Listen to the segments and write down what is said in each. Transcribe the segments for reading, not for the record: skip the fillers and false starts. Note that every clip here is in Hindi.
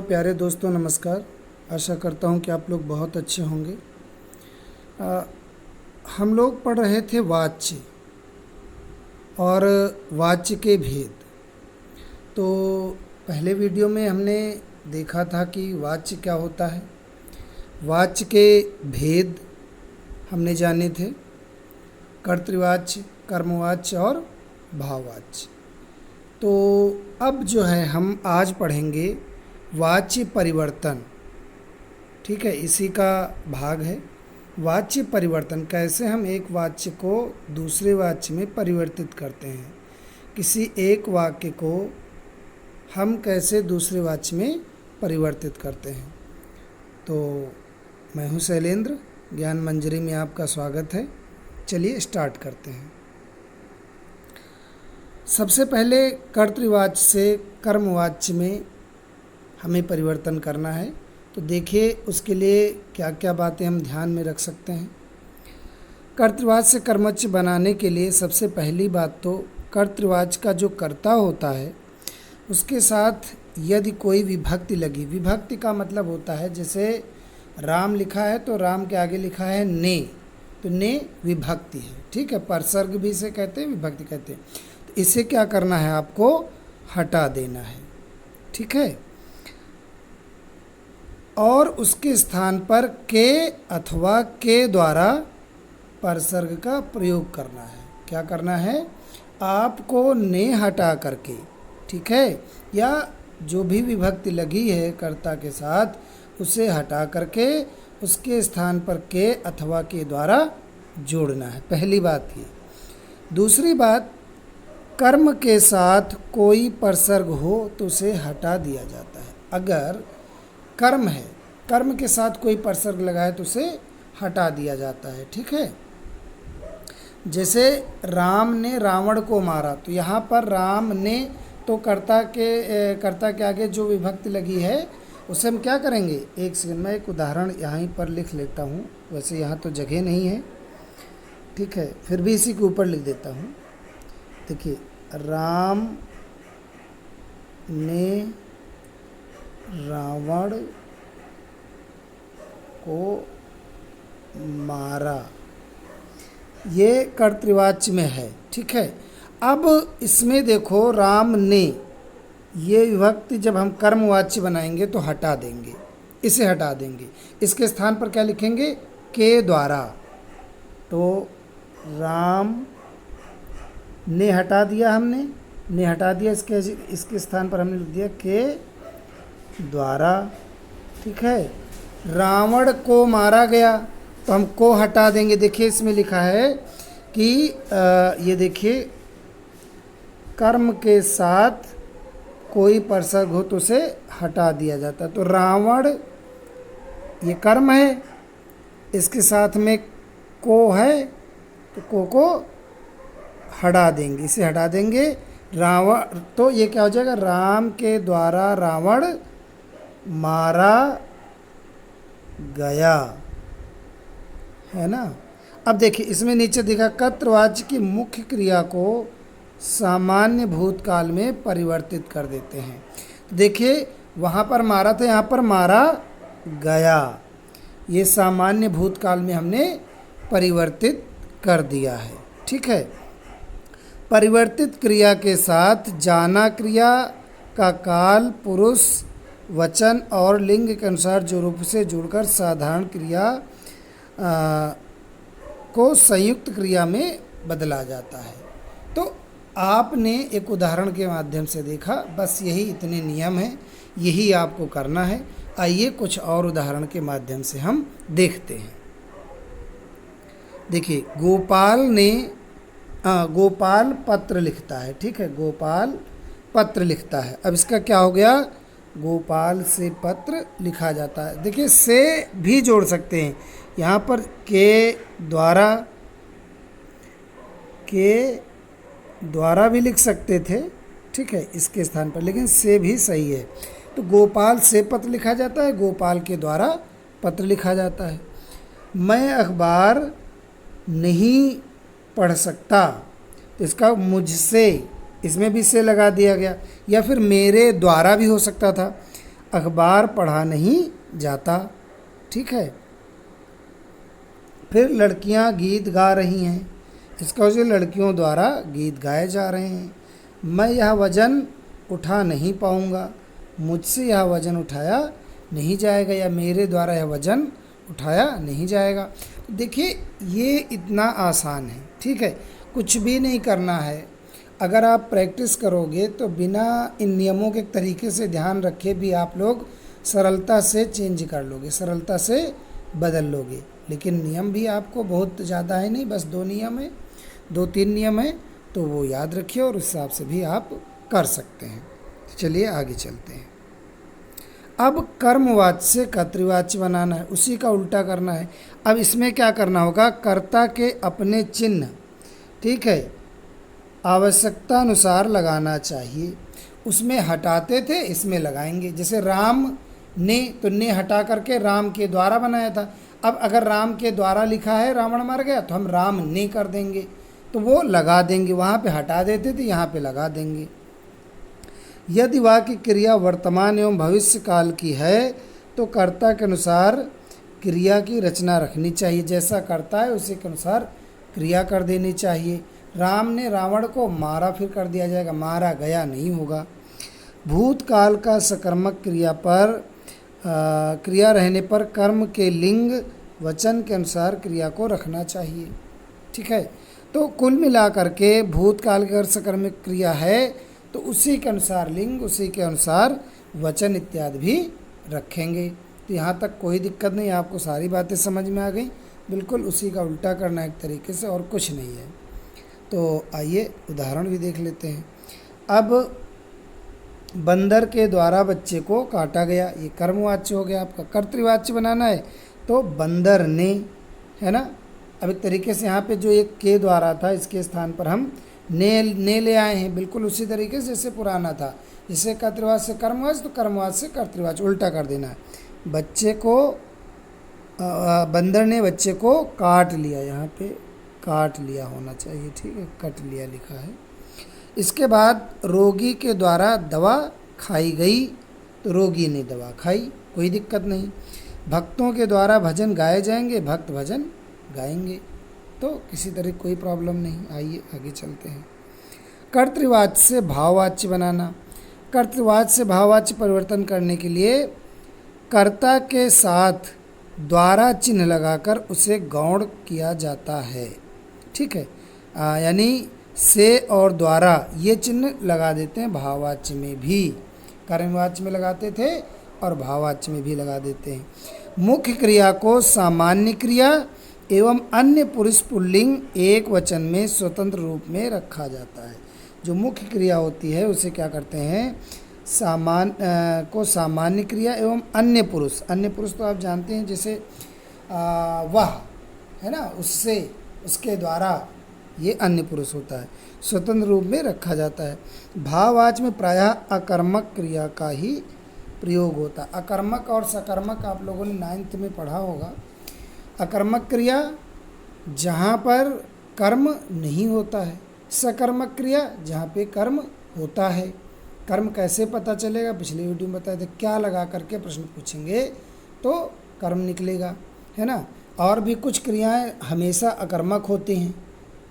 प्यारे दोस्तों, नमस्कार। आशा करता हूँ कि आप लोग बहुत अच्छे होंगे। हम लोग पढ़ रहे थे वाच्य और वाच्य के भेद। तो पहले वीडियो में हमने देखा था कि वाच्य क्या होता है, वाच्य के भेद हमने जाने थे, कर्तृवाच्य, कर्मवाच्य और भाववाच्य। तो अब जो है हम आज पढ़ेंगे वाच्य परिवर्तन। ठीक है, इसी का भाग है वाच्य परिवर्तन। कैसे हम एक वाच्य को दूसरे वाच्य में परिवर्तित करते हैं, किसी एक वाक्य को हम कैसे दूसरे वाच्य में परिवर्तित करते हैं। तो मैं हूँ शैलेंद्र, ज्ञान मंजरी में आपका स्वागत है। चलिए स्टार्ट करते हैं। सबसे पहले कर्तृवाच्य से कर्मवाच्य में हमें परिवर्तन करना है। तो देखिए उसके लिए क्या क्या बातें हम ध्यान में रख सकते हैं। कर्तृवाच्य से कर्मवाच्य बनाने के लिए सबसे पहली बात तो कर्तृवाच्य का जो कर्ता होता है उसके साथ यदि कोई विभक्ति लगी, विभक्ति का मतलब होता है जैसे राम लिखा है तो राम के आगे लिखा है ने, तो ने विभक्ति है। ठीक है, परसर्ग भी इसे कहते हैं, विभक्ति कहते हैं। तो इसे क्या करना है, आपको हटा देना है। ठीक है, और उसके स्थान पर के अथवा के द्वारा परसर्ग का प्रयोग करना है। क्या करना है, आपको ने हटा करके, ठीक है, या जो भी विभक्ति लगी है कर्ता के साथ उसे हटा करके उसके स्थान पर के अथवा के द्वारा जोड़ना है। पहली बात ये। दूसरी बात, कर्म के साथ कोई परसर्ग हो तो उसे हटा दिया जाता है। अगर कर्म है, कर्म के साथ कोई परसर्ग लगा है तो उसे हटा दिया जाता है। ठीक है, जैसे राम ने रावण को मारा, तो यहाँ पर राम ने तो कर्ता के आगे जो विभक्ति लगी है उसे हम क्या करेंगे, एक सेकंड में एक उदाहरण यहाँ पर लिख लेता हूँ। वैसे यहाँ तो जगह नहीं है, ठीक है, फिर भी इसी के ऊपर लिख देता हूँ। देखिए, राम ने रावण को मारा, ये कर्तृवाच्य में है। ठीक है, अब इसमें देखो राम ने, ये विभक्ति जब हम कर्मवाच्य बनाएंगे तो हटा देंगे, इसे हटा देंगे। इसके स्थान पर क्या लिखेंगे, के द्वारा। तो राम ने हटा दिया, हमने ने हटा दिया, इसके स्थान पर हमने लिख दिया के द्वारा। ठीक है, रावण को मारा गया तो हम को हटा देंगे। देखिए इसमें लिखा है कि ये देखिए, कर्म के साथ कोई परसर्ग हो तो उसे हटा दिया जाता है। तो रावण ये कर्म है, इसके साथ में को है तो को हटा देंगे, इसे हटा देंगे। रावण, तो ये क्या हो जाएगा, राम के द्वारा रावण मारा गया, है ना। अब देखिए इसमें नीचे दिखा, कर्तृवाच्य की मुख्य क्रिया को सामान्य भूतकाल में परिवर्तित कर देते हैं। तो देखिए वहाँ पर मारा था, यहाँ पर मारा गया, ये सामान्य भूतकाल में हमने परिवर्तित कर दिया है। ठीक है, परिवर्तित क्रिया के साथ जाना क्रिया का काल पुरुष, वचन और लिंग के अनुसार जो रूप से जुड़कर साधारण क्रिया को संयुक्त क्रिया में बदला जाता है। तो आपने एक उदाहरण के माध्यम से देखा, बस यही इतने नियम हैं, यही आपको करना है। आइए कुछ और उदाहरण के माध्यम से हम देखते हैं। देखिए, गोपाल पत्र लिखता है। ठीक है, गोपाल पत्र लिखता है। अब इसका क्या हो गया, गोपाल से पत्र लिखा जाता है। देखिए से भी जोड़ सकते हैं, यहाँ पर के द्वारा भी लिख सकते थे। ठीक है, इसके स्थान पर, लेकिन से भी सही है। तो गोपाल से पत्र लिखा जाता है, गोपाल के द्वारा पत्र लिखा जाता है। मैं अखबार नहीं पढ़ सकता, तो इसका मुझसे, इसमें भी से लगा दिया गया, या फिर मेरे द्वारा भी हो सकता था। अखबार पढ़ा नहीं जाता। ठीक है। फिर लड़कियां गीत गा रही हैं, इसका वजह लड़कियों द्वारा गीत गाए जा रहे हैं। मैं यह वज़न उठा नहीं पाऊँगा, मुझसे यह वज़न उठाया नहीं जाएगा, या मेरे द्वारा यह वज़न उठाया नहीं जाएगा। देखिए ये इतना आसान है। ठीक है, कुछ भी नहीं करना है। अगर आप प्रैक्टिस करोगे तो बिना इन नियमों के तरीके से ध्यान रखे भी आप लोग सरलता से चेंज कर लोगे, सरलता से बदल लोगे। लेकिन नियम भी आपको बहुत ज़्यादा है नहीं, बस 2 नियम है, 2-3 नियम है, तो वो याद रखिए और उस हिसाब से भी आप कर सकते हैं। चलिए आगे चलते हैं। अब कर्मवाच्य से कर्तृवाच्य बनाना है, उसी का उल्टा करना है। अब इसमें क्या करना होगा, कर्ता के अपने चिन्ह, ठीक है, आवश्यकता अनुसार लगाना चाहिए। उसमें हटाते थे, इसमें लगाएंगे। जैसे राम ने, तो ने हटा करके राम के द्वारा बनाया था। अब अगर राम के द्वारा लिखा है रावण मर गया, तो हम राम ने कर देंगे, तो वो लगा देंगे। वहाँ पे हटा देते थे, यहाँ पे लगा देंगे। यदि वाक्य क्रिया वर्तमान एवं भविष्य काल की है तो कर्ता के अनुसार क्रिया की रचना रखनी चाहिए। जैसा कर्ता है उसी के अनुसार क्रिया कर देनी चाहिए। राम ने रावण को मारा, फिर कर दिया जाएगा मारा गया नहीं होगा। भूतकाल का सकर्मक क्रिया रहने पर कर्म के लिंग वचन के अनुसार क्रिया को रखना चाहिए। ठीक है, तो कुल मिलाकर के भूतकाल की अगर सकर्मक क्रिया है तो उसी के अनुसार लिंग, उसी के अनुसार वचन इत्यादि भी रखेंगे। तो यहाँ तक कोई दिक्कत नहीं, आपको सारी बातें समझ में आ गई। बिल्कुल उसी का उल्टा करना है एक तरीके से, और कुछ नहीं है। तो आइए उदाहरण भी देख लेते हैं। अब बंदर के द्वारा बच्चे को काटा गया, ये कर्मवाच्य हो गया। आपका कर्तृवाच्य बनाना है तो बंदर ने, है ना। अब एक तरीके से यहाँ पे जो एक के द्वारा था, इसके स्थान पर हम ने ले आए हैं, बिल्कुल उसी तरीके से जैसे पुराना था। जैसे कर्तृवाच्य से कर्मवाच्य, तो कर्मवाच्य से कर्तृवाच्य, उल्टा कर देना है। बच्चे को बंदर ने बच्चे को काट लिया, यहाँ पे काट लिया होना चाहिए, ठीक है, कट लिया लिखा है। इसके बाद रोगी के द्वारा दवा खाई गई, तो रोगी ने दवा खाई, कोई दिक्कत नहीं। भक्तों के द्वारा भजन गाए जाएंगे, भक्त भजन गाएंगे, तो किसी तरह कोई प्रॉब्लम नहीं। आइए आगे चलते हैं। कर्तृवाच्य से भाववाच्य बनाना। कर्तृवाच्य से भाववाच्य परिवर्तन करने के लिए कर्ता के साथ द्वारा चिन्ह लगाकर उसे गौण किया जाता है। ठीक है, यानी से और द्वारा ये चिन्ह लगा देते हैं भाववाच्य में भी। कर्मवाच्य में लगाते थे और भाववाच्य में भी लगा देते हैं। मुख्य क्रिया को सामान्य क्रिया एवं अन्य पुरुष पुल्लिंग एक वचन में स्वतंत्र रूप में रखा जाता है। जो मुख्य क्रिया होती है उसे क्या करते हैं, सामान्य क्रिया एवं अन्य पुरुष तो आप जानते हैं, जैसे वह, है ना, उससे, उसके द्वारा, ये अन्य पुरुष होता है, स्वतंत्र रूप में रखा जाता है। भाववाच्य में प्रायः अकर्मक क्रिया का ही प्रयोग होता है। अकर्मक और सकर्मक आप लोगों ने 9th में पढ़ा होगा। अकर्मक क्रिया जहाँ पर कर्म नहीं होता है, सकर्मक क्रिया जहाँ पे कर्म होता है। कर्म कैसे पता चलेगा, पिछले वीडियो में बताए थे, क्या लगा करके प्रश्न पूछेंगे तो कर्म निकलेगा, है ना। और भी कुछ क्रियाएं हमेशा अकर्मक होती हैं,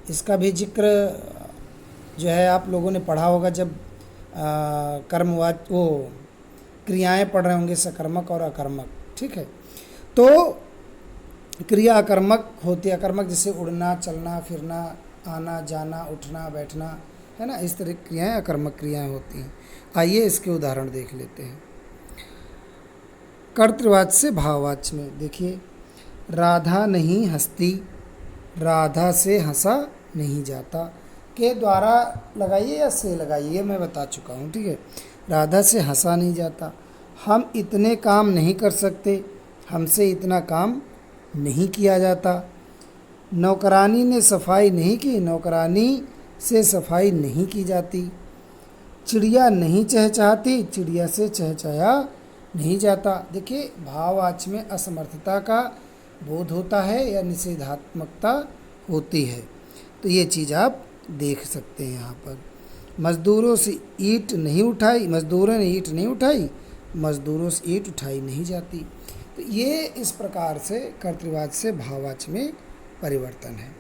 इसका भी जिक्र जो है आप लोगों ने पढ़ा होगा जब कर्मवाच्य वो क्रियाएं पढ़ रहे होंगे, सकर्मक और अकर्मक। ठीक है, तो क्रिया अकर्मक होती है। अकर्मक जैसे उड़ना, चलना, फिरना, आना जाना, उठना बैठना, है ना, इस तरह की क्रियाएं अकर्मक क्रियाएं होती हैं। आइए इसके उदाहरण देख लेते हैं। कर्तृवाच्य से भाववाच्य में देखिए, राधा नहीं हंसती, राधा से हंसा नहीं जाता। के द्वारा लगाइए या से लगाइए, ये मैं बता चुका हूँ। ठीक है, राधा से हंसा नहीं जाता। हम इतने काम नहीं कर सकते, हमसे इतना काम नहीं किया जाता। नौकरानी ने सफाई नहीं की, नौकरानी से सफाई नहीं की जाती। चिड़िया नहीं चहचहाती, चिड़िया से चहचहाया नहीं जाता। देखिए भाववाच्य में असमर्थता का बोध होता है या निषेधात्मकता होती है, तो ये चीज़ आप देख सकते हैं यहाँ पर। मजदूरों से ईंट नहीं उठाई, मजदूरों ने ईंट नहीं उठाई, मज़दूरों से ईंट उठाई नहीं जाती। तो ये इस प्रकार से कर्तृवाच्य से भाववाच्य में परिवर्तन है।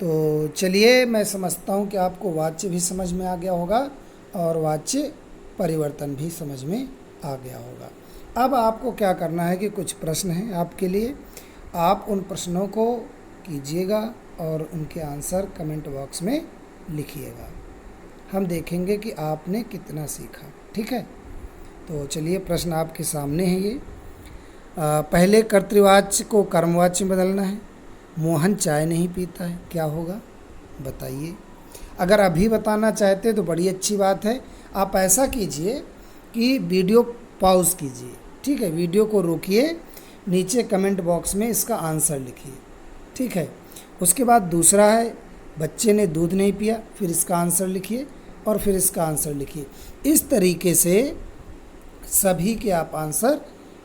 तो चलिए, मैं समझता हूँ कि आपको वाच्य भी समझ में आ गया होगा और वाच्य परिवर्तन भी समझ में आ गया होगा। अब आपको क्या करना है कि कुछ प्रश्न हैं आपके लिए, आप उन प्रश्नों को कीजिएगा और उनके आंसर कमेंट बॉक्स में लिखिएगा। हम देखेंगे कि आपने कितना सीखा। ठीक है, तो चलिए, प्रश्न आपके सामने है ये। पहले कर्तृवाच्य को कर्मवाच्य में बदलना है। मोहन चाय नहीं पीता है, क्या होगा बताइए। अगर अभी बताना चाहते तो बड़ी अच्छी बात है। आप ऐसा कीजिए कि वीडियो पॉज कीजिए, ठीक है, वीडियो को रोकिए, नीचे कमेंट बॉक्स में इसका आंसर लिखिए। ठीक है, उसके बाद दूसरा है, बच्चे ने दूध नहीं पिया, फिर इसका आंसर लिखिए और फिर इसका आंसर लिखिए। इस तरीके से सभी के आप आंसर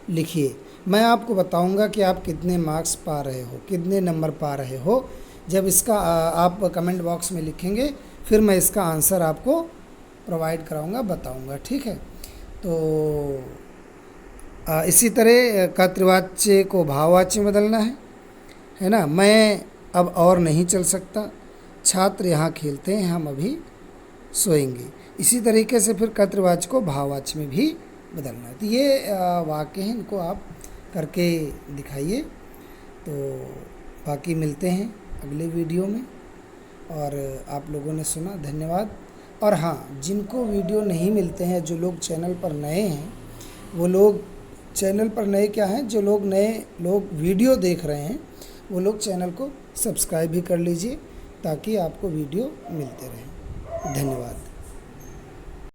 लिखिए। मैं आपको बताऊंगा कि आप कितने मार्क्स पा रहे हो, कितने नंबर पा रहे हो। जब इसका आप कमेंट बॉक्स में लिखेंगे, फिर मैं इसका आंसर आपको प्रोवाइड कराऊंगा, बताऊंगा। ठीक है, तो इसी तरह कर्तृवाच्य को भाववाच्य में बदलना है ना। मैं अब और नहीं चल सकता, छात्र यहाँ खेलते हैं, हम अभी सोएंगे। इसी तरीके से फिर कर्तृवाच्य को भाववाच्य में भी बदलना है। तो ये वाक्य हैं, इनको आप करके दिखाइए। तो बाकी मिलते हैं अगले वीडियो में। और आप लोगों ने सुना, धन्यवाद। और हाँ, जिनको वीडियो नहीं मिलते हैं, जो लोग चैनल पर नए हैं, वो लोग चैनल पर नए क्या हैं, जो लोग नए लोग वीडियो देख रहे हैं, वो लोग चैनल को सब्सक्राइब भी कर लीजिए ताकि आपको वीडियो मिलते रहें। धन्यवाद।